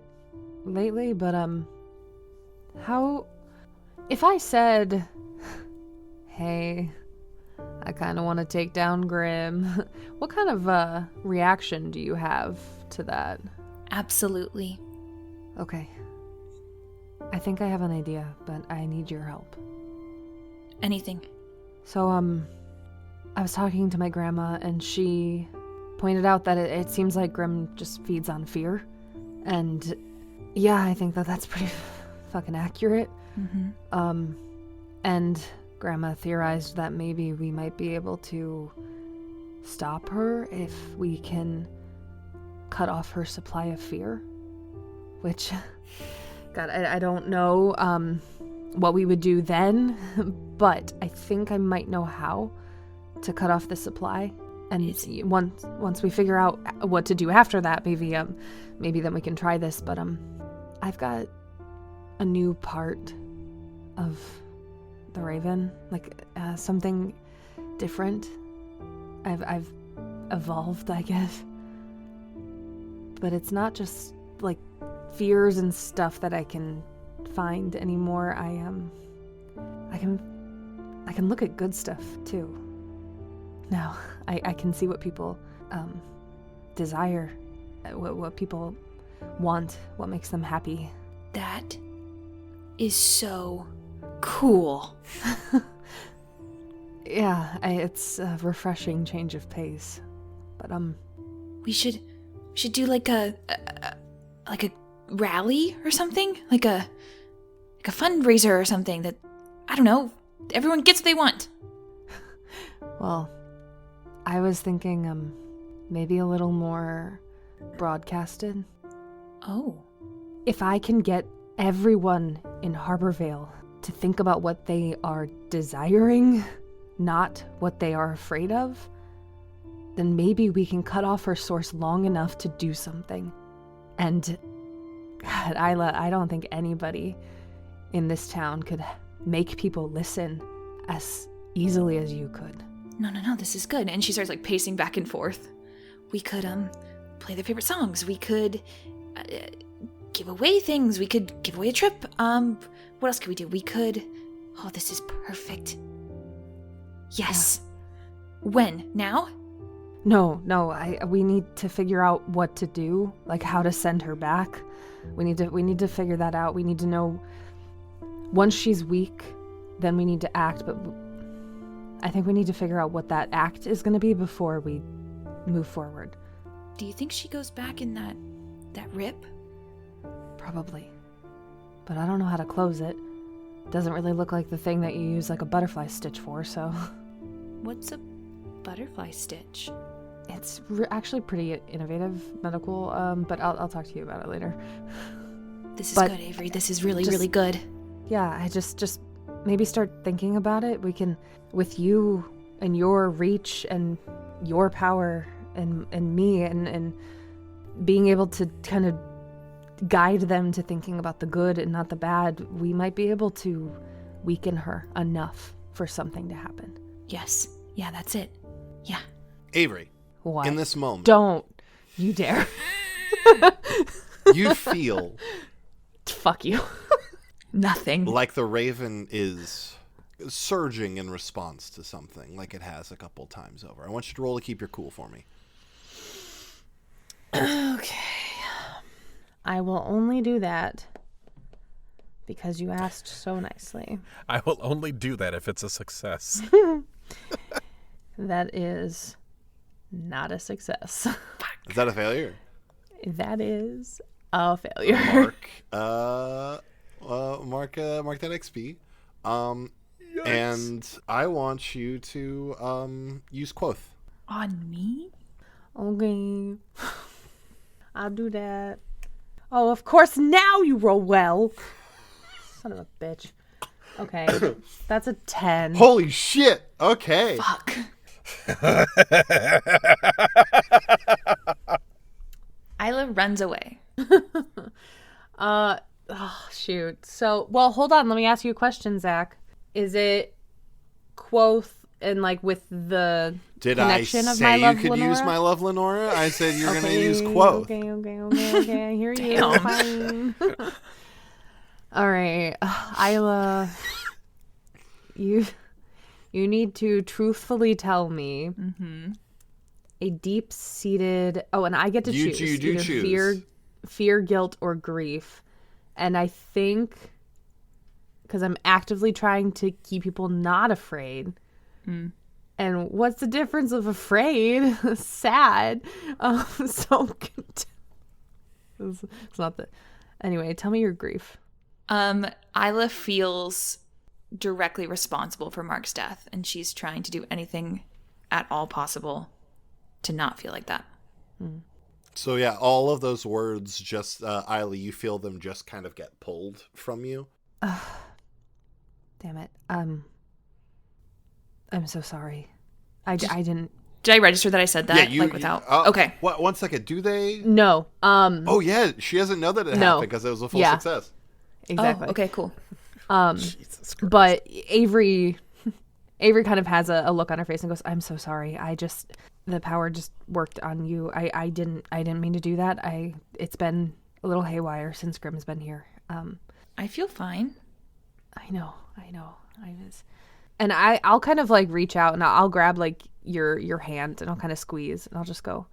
lately, but if I said, hey, I kind of want to take down Grim, what kind of reaction do you have to that? Absolutely. Okay. I think I have an idea, but I need your help. Anything. So, I was talking to my grandma, and she pointed out that it seems like Grim just feeds on fear. And, yeah, I think that's pretty fucking accurate. Mm-hmm. And Grandma theorized that maybe we might be able to stop her if we can cut off her supply of fear. Which, God, I don't know what we would do then, but I think I might know how to cut off the supply. And once we figure out what to do after that, maybe then we can try this. But I've got a new part of the Raven, something different. I've evolved, I guess. But it's not just fears and stuff that I can find anymore. I can look at good stuff too. Now I can see what people desire, what people want, what makes them happy. That is so cool. Yeah, it's a refreshing change of pace. But we should do like a rally or something? Like a fundraiser or something that, I don't know, everyone gets what they want. Well, I was thinking, maybe a little more broadcasted. Oh. If I can get everyone in Harborvale to think about what they are desiring, not what they are afraid of, then maybe we can cut off her source long enough to do something. And, God, Isla, I don't think anybody in this town could make people listen as easily as you could. No, this is good. And she starts like pacing back and forth. We could play their favorite songs. We could give away things. We could give away a trip. What else could we do? We could... Oh, this is perfect. Yes. Yeah. When? Now? No, we need to figure out what to do, like how to send her back. We need to figure that out. We need to know once she's weak, then we need to act, but I think we need to figure out what that act is going to be before we move forward. Do you think she goes back in that rip? Probably. But I don't know how to close it. Doesn't really look like the thing that you use like a butterfly stitch for, so... What's a butterfly stitch? It's actually pretty innovative, medical, but I'll talk to you about it later. This is good, Avery. This is really, really good. Yeah, I just maybe start thinking about it. We can, with you and your reach and your power and me and being able to kind of guide them to thinking about the good and not the bad, we might be able to weaken her enough for something to happen. Yes. Yeah, that's it. Yeah. Avery. What? In this moment. Don't you dare. You feel... Fuck you. Nothing. Like the raven is surging in response to something, like it has a couple times over. I want you to roll to keep your cool for me. Okay. I will only do that because you asked so nicely. I will only do that if it's a success. That is not a success. Is that a failure? That is a failure. Mark that XP. Yikes. And I want you to use Quoth. On me? Okay. I'll do that. Oh, of course now you roll well. Son of a bitch. Okay. That's a 10. Holy shit. Okay. Fuck. Isla runs away. Oh, shoot. So, well, hold on. Let me ask you a question, Zach. Is it Quoth and like with the connection of my love, Lenora? Did I say you could use my love, Lenora? I said you're going to use Quoth. Okay. I hear you. Fine. All right. Isla, you need to truthfully tell me a deep-seated... Oh, and I get to choose. You do either choose. Fear, guilt, or grief. And I think, because I'm actively trying to keep people not afraid. And what's the difference of afraid? Sad. So it's not the... Anyway, tell me your grief. Isla feels directly responsible for Mark's death, and she's trying to do anything at all possible to not feel like that. So yeah, all of those words just, Isla, you feel them just kind of get pulled from you. Damn it. I'm so sorry. I didn't... Did I register that I said that? Yeah, without... okay. What? 1 second. Do they? No. Oh yeah, she doesn't know that it happened because it was a full success. Exactly. Oh, okay, cool. Jesus Christ. But Avery kind of has a look on her face and goes, "I'm so sorry. The power just worked on you. I didn't mean to do that. It's been a little haywire since Grimm's been here. I feel fine. I know. And I'll kind of like reach out and I'll grab like your hand and I'll kind of squeeze and I'll just go,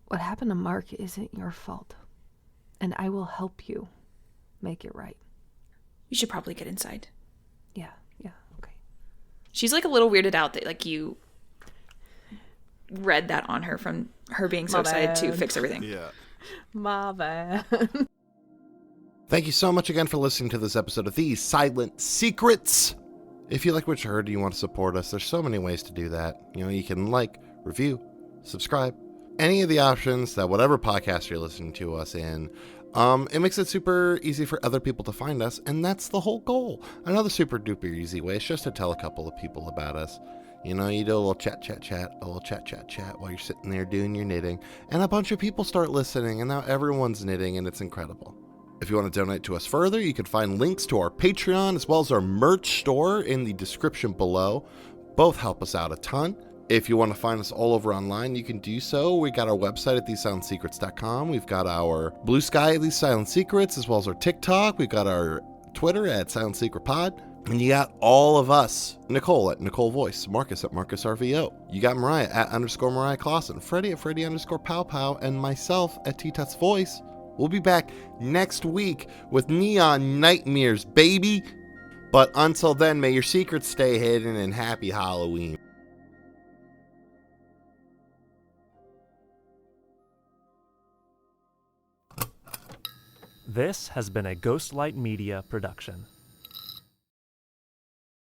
what happened to Mark isn't your fault. And I will help you make it right. You should probably get inside. Yeah, okay. She's like a little weirded out that like you read that on her from her being so excited to fix everything. Yeah. My bad. Thank you so much again for listening to this episode of These Silent Secrets. If you like what you heard and you want to support us, there's so many ways to do that. You can like, review, subscribe, any of the options that whatever podcast you're listening to us in. It makes it super easy for other people to find us, and that's the whole goal. Another super duper easy way is just to tell a couple of people about us. You do a little chat while you're sitting there doing your knitting, and a bunch of people start listening, and now everyone's knitting, and it's incredible. If you want to donate to us further, you can find links to our Patreon as well as our merch store in the description below. Both help us out a ton. If you want to find us all over online, you can do so. We got our website at TheseSilentSecrets.com. We've got our Blue Sky at These Silent Secrets, as well as our TikTok. We've got our Twitter at Silent Secret Pod. And you got all of us. Nicole at Nicole Voice, Marcus at Marcus RVO. You got Mariah at _Mariah Clawson, Freddie at Freddie _Pow Pow, and myself at T-Tuts Voice. We'll be back next week with Neon Nightmares, baby. But until then, may your secrets stay hidden, and happy Halloween. This has been a Ghostlight Media production.